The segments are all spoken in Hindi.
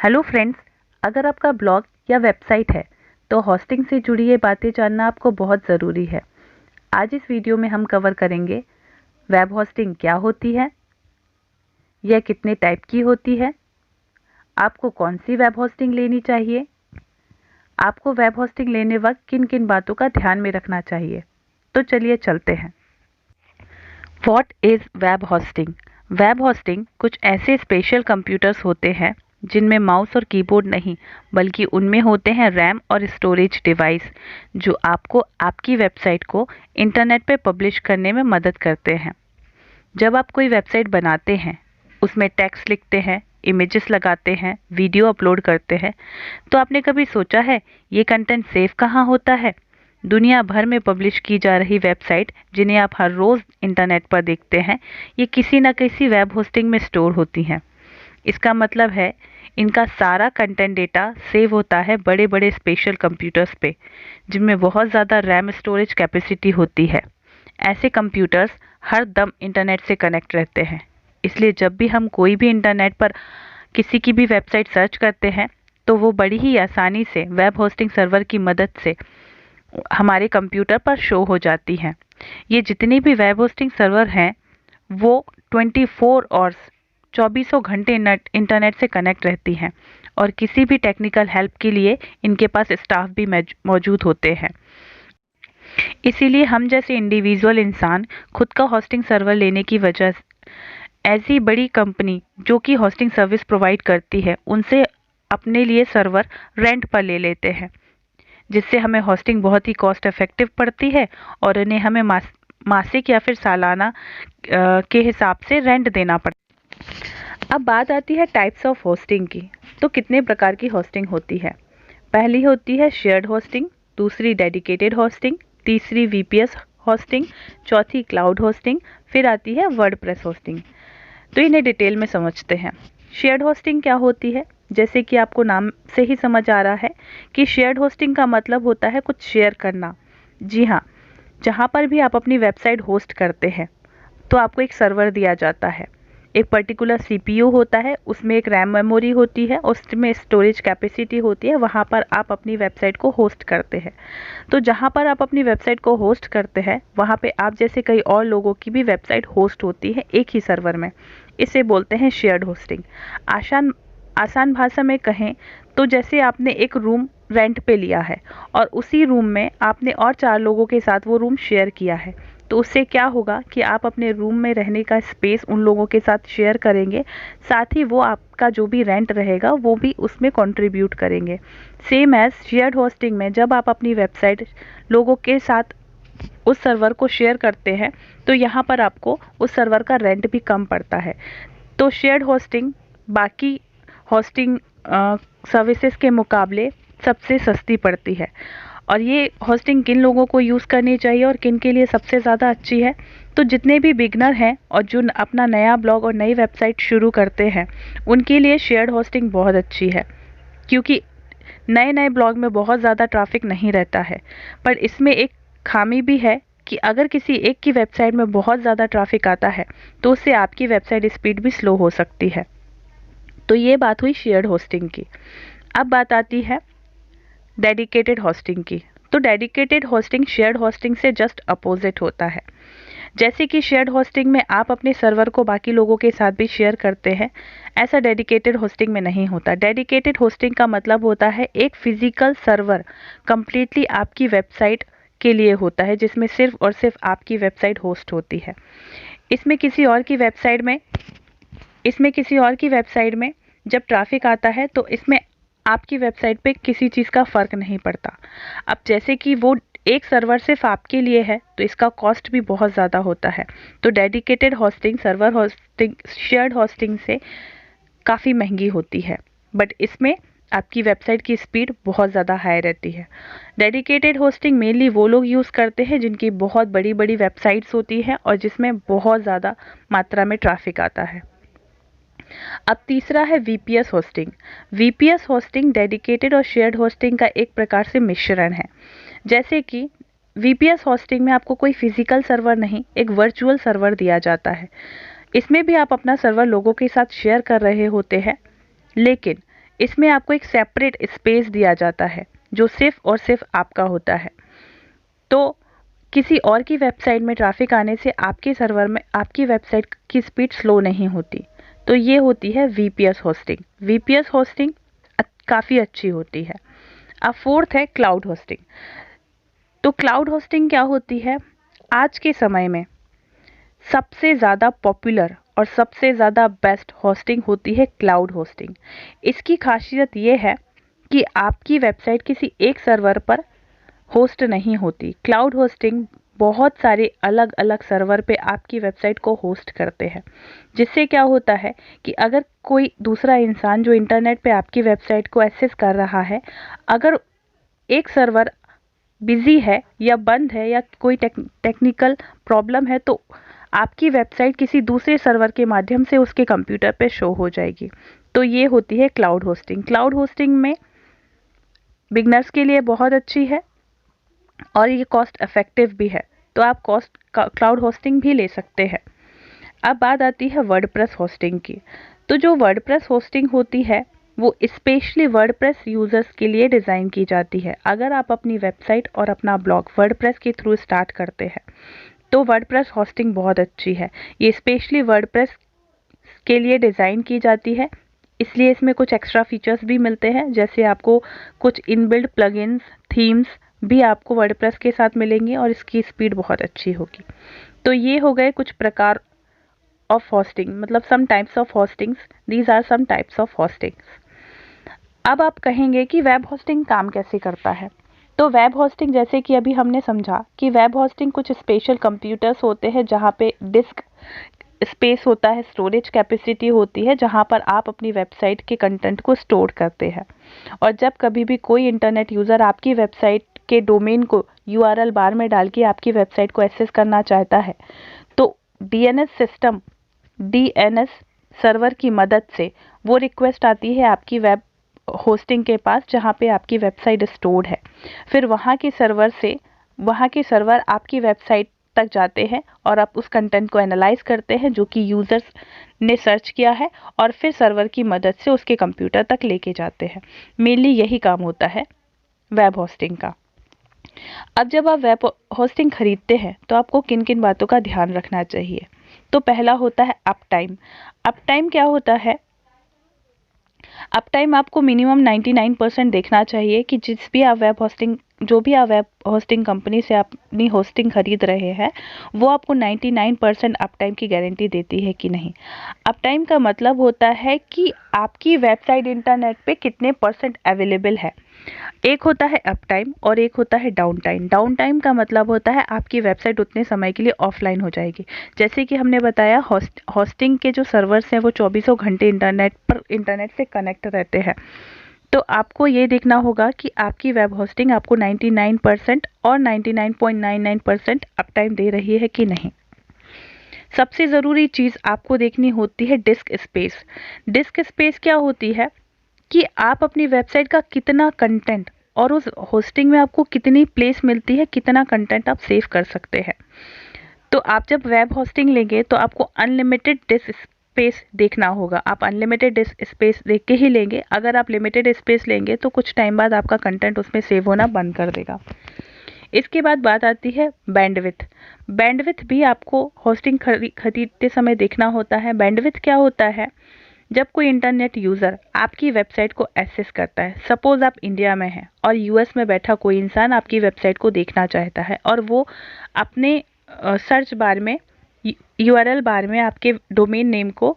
हेलो फ्रेंड्स, अगर आपका ब्लॉग या वेबसाइट है तो होस्टिंग से जुड़ी ये बातें जानना आपको बहुत ज़रूरी है। आज इस वीडियो में हम कवर करेंगे वेब होस्टिंग क्या होती है, यह कितने टाइप की होती है, आपको कौन सी वेब होस्टिंग लेनी चाहिए, आपको वेब होस्टिंग लेने वक्त किन किन बातों का ध्यान में रखना चाहिए। तो चलिए चलते हैं। What is web hosting? Web hosting कुछ ऐसे स्पेशल कंप्यूटर्स होते हैं जिनमें माउस और कीबोर्ड नहीं, बल्कि उनमें होते हैं रैम और स्टोरेज डिवाइस जो आपको आपकी वेबसाइट को इंटरनेट पे पब्लिश करने में मदद करते हैं। जब आप कोई वेबसाइट बनाते हैं, उसमें टेक्स्ट लिखते हैं, इमेजेस लगाते हैं, वीडियो अपलोड करते हैं, तो आपने कभी सोचा है ये कंटेंट सेव कहाँ होता है? दुनिया भर में पब्लिश की जा रही वेबसाइट जिन्हें आप हर रोज़ इंटरनेट पर देखते हैं, ये किसी न किसी वेब होस्टिंग में स्टोर होती हैं। इसका मतलब है इनका सारा कंटेंट डेटा सेव होता है बड़े बड़े स्पेशल कंप्यूटर्स पे, जिनमें बहुत ज़्यादा रैम स्टोरेज कैपेसिटी होती है। ऐसे कंप्यूटर्स हर दम इंटरनेट से कनेक्ट रहते हैं, इसलिए जब भी हम कोई भी इंटरनेट पर किसी की भी वेबसाइट सर्च करते हैं तो वो बड़ी ही आसानी से वेब होस्टिंग सर्वर की मदद से हमारे कंप्यूटर पर शो हो जाती हैं। ये जितने भी वेब होस्टिंग सर्वर हैं वो 24 आवर्स 2400 घंटे इंटरनेट से कनेक्ट रहती हैं और किसी भी टेक्निकल हेल्प के लिए इनके पास स्टाफ भी मौजूद होते हैं। इसीलिए हम जैसे इंडिविजुअल इंसान खुद का होस्टिंग सर्वर लेने की वजह ऐसी बड़ी कंपनी जो कि होस्टिंग सर्विस प्रोवाइड करती है उनसे अपने लिए सर्वर रेंट पर ले लेते हैं, जिससे हमें होस्टिंग बहुत ही कॉस्ट इफेक्टिव पड़ती है और इन्हें हमें मासिक या फिर सालाना के हिसाब से रेंट देना पड़ता है। अब बात आती है टाइप्स ऑफ होस्टिंग की। तो कितने प्रकार की होस्टिंग होती है? पहली होती है शेयर्ड होस्टिंग, दूसरी डेडिकेटेड होस्टिंग, तीसरी वीपीएस होस्टिंग, चौथी क्लाउड होस्टिंग, फिर आती है वर्डप्रेस होस्टिंग। तो इन्हें डिटेल में समझते हैं। शेयर्ड होस्टिंग क्या होती है? जैसे कि आपको नाम से ही समझ आ रहा है कि शेयर्ड होस्टिंग का मतलब होता है कुछ शेयर करना। जी हाँ, जहाँ पर भी आप अपनी वेबसाइट होस्ट करते हैं तो आपको एक सर्वर दिया जाता है, एक पर्टिकुलर सीपीयू होता है, उसमें एक रैम मेमोरी होती है, उसमें स्टोरेज कैपेसिटी होती है, वहाँ पर आप अपनी वेबसाइट को होस्ट करते हैं। तो जहाँ पर आप अपनी वेबसाइट को होस्ट करते हैं वहाँ पे आप जैसे कई और लोगों की भी वेबसाइट होस्ट होती है एक ही सर्वर में। इसे बोलते हैं शेयर्ड होस्टिंग। आसान आसान भाषा में कहें तो जैसे आपने एक रूम रेंट पे लिया है और उसी रूम में आपने और 4 लोगों के साथ वो रूम शेयर किया है, तो उससे क्या होगा कि आप अपने रूम में रहने का स्पेस उन लोगों के साथ शेयर करेंगे, साथ ही वो आपका जो भी रेंट रहेगा वो भी उसमें कंट्रीब्यूट करेंगे। सेम एज शेयर्ड होस्टिंग में जब आप अपनी वेबसाइट लोगों के साथ उस सर्वर को शेयर करते हैं तो यहाँ पर आपको उस सर्वर का रेंट भी कम पड़ता है। तो शेयर्ड होस्टिंग बाकी होस्टिंग सर्विसेज के मुकाबले सबसे सस्ती पड़ती है। और ये होस्टिंग किन लोगों को यूज़ करनी चाहिए और किन के लिए सबसे ज़्यादा अच्छी है? तो जितने भी बिगनर हैं और जो अपना नया ब्लॉग और नई वेबसाइट शुरू करते हैं उनके लिए शेयर्ड होस्टिंग बहुत अच्छी है, क्योंकि नए नए ब्लॉग में बहुत ज़्यादा ट्रैफिक नहीं रहता है। पर इसमें एक खामी भी है कि अगर किसी एक की वेबसाइट में बहुत ज़्यादा ट्रैफिक आता है तो उससे आपकी वेबसाइट स्पीड भी स्लो हो सकती है। तो ये बात हुई शेयर्ड होस्टिंग की। अब बात आती है डेडिकेटेड होस्टिंग की। तो डेडिकेटेड होस्टिंग शेयर्ड होस्टिंग से जस्ट अपोजिट होता है। जैसे कि शेयर्ड होस्टिंग में आप अपने सर्वर को बाकी लोगों के साथ भी शेयर करते हैं, ऐसा डेडिकेटेड होस्टिंग में नहीं होता। डेडिकेटेड होस्टिंग का मतलब होता है एक फिजिकल सर्वर कंप्लीटली आपकी वेबसाइट के लिए होता है, जिसमें सिर्फ और सिर्फ आपकी वेबसाइट होस्ट होती है। इसमें किसी और की वेबसाइट में जब ट्रैफिक आता है तो इसमें आपकी वेबसाइट पे किसी चीज़ का फ़र्क नहीं पड़ता। अब जैसे कि वो एक सर्वर सिर्फ आपके लिए है तो इसका कॉस्ट भी बहुत ज़्यादा होता है। तो dedicated hosting server hosting shared hosting से काफ़ी महंगी होती है, बट इसमें आपकी वेबसाइट की स्पीड बहुत ज़्यादा हाई रहती है। डेडिकेटेड होस्टिंग मेनली वो लोग यूज़ करते हैं जिनकी बहुत बड़ी बड़ी वेबसाइट्स होती हैं और जिसमें बहुत ज़्यादा मात्रा में ट्रैफिक आता है। अब तीसरा है VPS hosting. VPS hosting dedicated और शेयर्ड होस्टिंग का एक प्रकार से मिश्रण है। जैसे कि वीपीएस होस्टिंग में आपको कोई फिजिकल सर्वर नहीं, एक वर्चुअल सर्वर दिया जाता है। इसमें भी आप अपना सर्वर लोगों के साथ शेयर कर रहे होते हैं, लेकिन इसमें आपको एक सेपरेट स्पेस दिया जाता है जो सिर्फ और सिर्फ आपका होता है। तो किसी और की वेबसाइट में ट्रैफिक आने से आपके सर्वर में आपकी वेबसाइट की स्पीड स्लो नहीं होती। तो ये होती है वीपीएस होस्टिंग। वीपीएस होस्टिंग काफ़ी अच्छी होती है। अब फोर्थ है क्लाउड होस्टिंग। तो क्लाउड होस्टिंग क्या होती है? आज के समय में सबसे ज़्यादा पॉपुलर और सबसे ज़्यादा बेस्ट होस्टिंग होती है क्लाउड होस्टिंग। इसकी खासियत ये है कि आपकी वेबसाइट किसी एक सर्वर पर होस्ट नहीं होती। क्लाउड होस्टिंग बहुत सारे अलग अलग सर्वर पे आपकी वेबसाइट को होस्ट करते हैं, जिससे क्या होता है कि अगर कोई दूसरा इंसान जो इंटरनेट पे आपकी वेबसाइट को एक्सेस कर रहा है, अगर एक सर्वर बिजी है या बंद है या कोई टेक्निकल प्रॉब्लम है, तो आपकी वेबसाइट किसी दूसरे सर्वर के माध्यम से उसके कंप्यूटर पे शो हो जाएगी। तो ये होती है क्लाउड होस्टिंग। क्लाउड होस्टिंग में बिगनर्स के लिए बहुत अच्छी है और ये कॉस्ट इफेक्टिव भी है, तो आप क्लाउड होस्टिंग भी ले सकते हैं। अब बात आती है वर्डप्रेस होस्टिंग की। तो जो वर्डप्रेस होस्टिंग होती है वो स्पेशली वर्डप्रेस यूजर्स के लिए डिज़ाइन की जाती है। अगर आप अपनी वेबसाइट और अपना ब्लॉग वर्डप्रेस के थ्रू स्टार्ट करते हैं तो वर्डप्रेस होस्टिंग बहुत अच्छी है। ये स्पेशली वर्डप्रेस के लिए डिज़ाइन की जाती है, इसलिए इसमें कुछ एक्स्ट्रा फीचर्स भी मिलते हैं, जैसे आपको कुछ इनबिल्ट प्लगइन्स, थीम्स भी आपको वर्डप्रेस के साथ मिलेंगे और इसकी स्पीड बहुत अच्छी होगी। तो ये हो गए कुछ प्रकार ऑफ होस्टिंग, मतलब some types of hostings. These are some types of hostings. अब आप कहेंगे कि वेब होस्टिंग काम कैसे करता है। तो वेब होस्टिंग, जैसे कि अभी हमने समझा कि वेब होस्टिंग कुछ स्पेशल कंप्यूटर्स होते हैं जहाँ पे डिस्क स्पेस होता है, स्टोरेज कैपेसिटी होती है, जहाँ पर आप अपनी वेबसाइट के कंटेंट को स्टोर करते हैं। और जब कभी भी कोई इंटरनेट यूज़र आपकी वेबसाइट के डोमेन को यूआरएल बार में डाल के आपकी वेबसाइट को एक्सेस करना चाहता है, तो डीएनएस सर्वर की मदद से वो रिक्वेस्ट आती है आपकी वेब होस्टिंग के पास जहाँ पे आपकी वेबसाइट स्टोर्ड है। फिर वहाँ के सर्वर आपकी वेबसाइट तक जाते हैं और आप उस कंटेंट को एनालाइज करते हैं जो कि यूज़र्स ने सर्च किया है, और फिर सर्वर की मदद से उसके कंप्यूटर तक लेके जाते हैं। मेनली यही काम होता है वेब होस्टिंग का। अब जब आप वेब होस्टिंग खरीदते हैं तो आपको किन किन बातों का ध्यान रखना चाहिए। तो पहला होता है अप टाइम। अप टाइम क्या होता है? अप टाइम आपको मिनिमम 99% देखना चाहिए कि जो भी आप वेब होस्टिंग कंपनी से अपनी होस्टिंग खरीद रहे हैं, वो आपको 99% अप टाइम की गारंटी देती है कि नहीं। अप टाइम का मतलब होता है कि आपकी वेबसाइट इंटरनेट पे कितने परसेंट अवेलेबल है। एक होता है अप टाइम और एक होता है डाउन टाइम। डाउन टाइम का मतलब होता है आपकी वेबसाइट उतने समय के लिए ऑफलाइन हो जाएगी। जैसे कि हमने बताया, होस्टिंग के जो सर्वर्स हैं वो 24 घंटे इंटरनेट से कनेक्ट रहते हैं। तो आपको ये देखना होगा कि आपकी वेब होस्टिंग आपको 99% और 99.99% अप टाइम दे रही है कि नहीं। सबसे ज़रूरी चीज़ आपको देखनी होती है डिस्क स्पेस। डिस्क स्पेस क्या होती है कि आप अपनी वेबसाइट का कितना कंटेंट और उस होस्टिंग में आपको कितनी प्लेस मिलती है, कितना कंटेंट आप सेव कर सकते हैं। तो आप जब वेब होस्टिंग लेंगे तो आपको अनलिमिटेड डिस्क स्पेस देखना होगा। आप अनलिमिटेड डिस्क स्पेस देख के ही लेंगे। अगर आप लिमिटेड स्पेस लेंगे तो कुछ टाइम बाद आपका कंटेंट उसमें सेव होना बंद कर देगा। इसके बाद बात आती है बैंडविड्थ। बैंडविड्थ भी आपको होस्टिंग खरीदते समय देखना होता है। बैंडविड्थ क्या होता है? जब कोई इंटरनेट यूज़र आपकी वेबसाइट को एक्सेस करता है, सपोज़ आप इंडिया में हैं और यूएस में बैठा कोई इंसान आपकी वेबसाइट को देखना चाहता है, और वो अपने सर्च बार में, यूआरएल बार में आपके डोमेन नेम को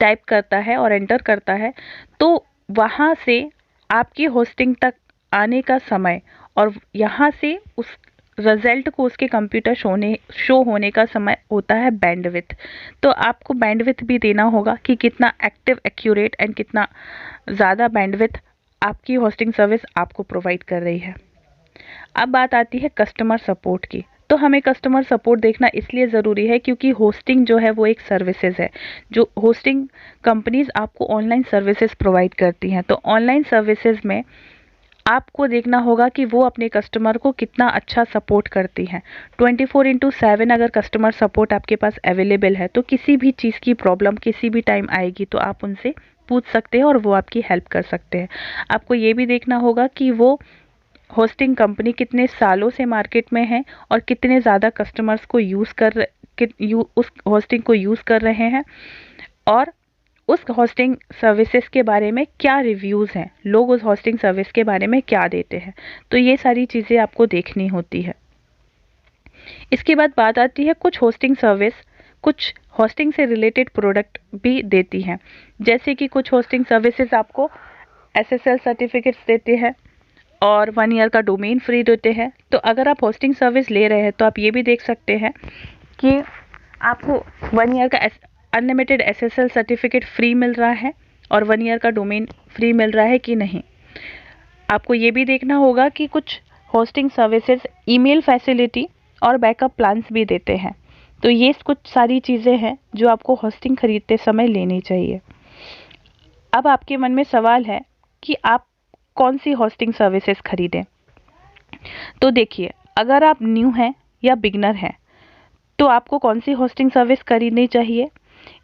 टाइप करता है और एंटर करता है, तो वहाँ से आपकी होस्टिंग तक आने का समय और यहाँ से उस रिजल्ट को उसके कंप्यूटर शो होने का समय होता है बैंडविड्थ। तो आपको बैंडविड्थ भी देना होगा कि कितना एक्टिव, एक्यूरेट एंड कितना ज़्यादा बैंडविड्थ आपकी होस्टिंग सर्विस आपको प्रोवाइड कर रही है। अब बात आती है कस्टमर सपोर्ट की। तो हमें कस्टमर सपोर्ट देखना इसलिए ज़रूरी है क्योंकि होस्टिंग जो है वो एक सर्विसेज है। जो होस्टिंग कंपनीज आपको ऑनलाइन सर्विसेज प्रोवाइड करती हैं, तो ऑनलाइन सर्विसेज में आपको देखना होगा कि वो अपने कस्टमर को कितना अच्छा सपोर्ट करती हैं। 24/7 अगर कस्टमर सपोर्ट आपके पास अवेलेबल है तो किसी भी चीज़ की प्रॉब्लम किसी भी टाइम आएगी तो आप उनसे पूछ सकते हैं और वो आपकी हेल्प कर सकते हैं। आपको ये भी देखना होगा कि वो होस्टिंग कंपनी कितने सालों से मार्केट में है और कितने ज़्यादा कस्टमर्स को उस होस्टिंग को यूज़ कर रहे हैं, और उस होस्टिंग सर्विसेज के बारे में क्या रिव्यूज़ हैं, लोग उस होस्टिंग सर्विस के बारे में क्या देते हैं। तो ये सारी चीज़ें आपको देखनी होती है। इसके बाद बात आती है कुछ होस्टिंग सर्विस कुछ होस्टिंग से रिलेटेड प्रोडक्ट भी देती हैं। जैसे कि कुछ होस्टिंग सर्विसेज आपको SSL सर्टिफिकेट्स देते हैं और 1 ईयर का डोमेन फ्री देते हैं। तो अगर आप होस्टिंग सर्विस ले रहे हैं तो आप ये भी देख सकते हैं कि आपको 1 ईयर का अनलिमिटेड SSL सर्टिफिकेट फ्री मिल रहा है और 1 ईयर का डोमेन फ्री मिल रहा है कि नहीं। आपको ये भी देखना होगा कि कुछ होस्टिंग सर्विसेज ईमेल फैसिलिटी और बैकअप प्लान्स भी देते हैं। तो ये कुछ सारी चीज़ें हैं जो आपको होस्टिंग खरीदते समय लेनी चाहिए। अब आपके मन में सवाल है कि आप कौन सी होस्टिंग सर्विसेज खरीदें। तो देखिए, अगर आप न्यू हैं या बिगनर हैं तो आपको कौन सी होस्टिंग सर्विस खरीदनी चाहिए,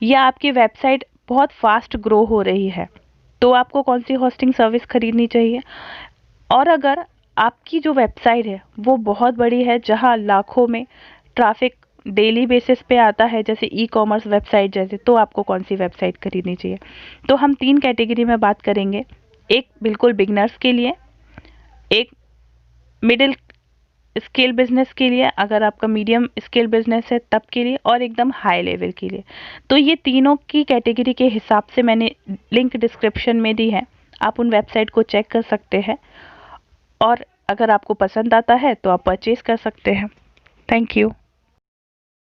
या आपकी वेबसाइट बहुत फास्ट ग्रो हो रही है तो आपको कौन सी होस्टिंग सर्विस खरीदनी चाहिए। और अगर आपकी जो वेबसाइट है वो बहुत बड़ी है जहां लाखों में ट्रैफिक डेली बेसिस पे आता है, जैसे ई-कॉमर्स वेबसाइट जैसे, तो आपको कौन सी वेबसाइट खरीदनी चाहिए। तो हम 3 कैटेगरी में बात करेंगे। एक बिल्कुल बिगनर्स के लिए, एक मिडिल स्केल बिजनेस के लिए, अगर आपका मीडियम स्केल बिजनेस है तब के लिए, और एकदम हाई लेवल के लिए। तो ये तीनों की कैटेगरी के हिसाब से मैंने लिंक डिस्क्रिप्शन में दी है, आप उन वेबसाइट को चेक कर सकते हैं और अगर आपको पसंद आता है तो आप परचेज कर सकते हैं। Thank you.